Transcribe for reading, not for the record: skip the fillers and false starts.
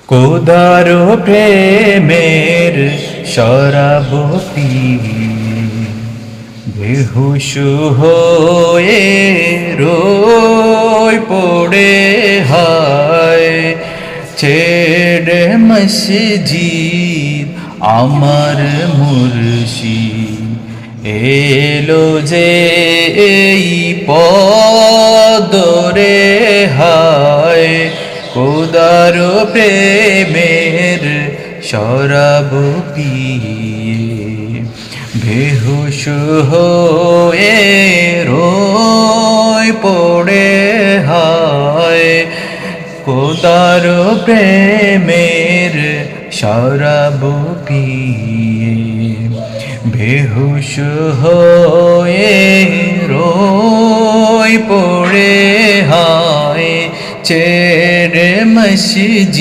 কোদার প্রেমের শরাব পিয়ে বেহুশ হয়ে রোয় পড়ে হায় ছেড়ে মসজিদ আমার মুর্শিদ এলো যে এই পদরে হায় কোদার প্রেমের শরাব পিয়ে বেহুশ হয়ে রোয় পড়ে হায় কোদার প্রেমের শরাব পিয়ে বেহুশ হয়ে রোয় পড়ে হায় ছেড়ে মসজিদ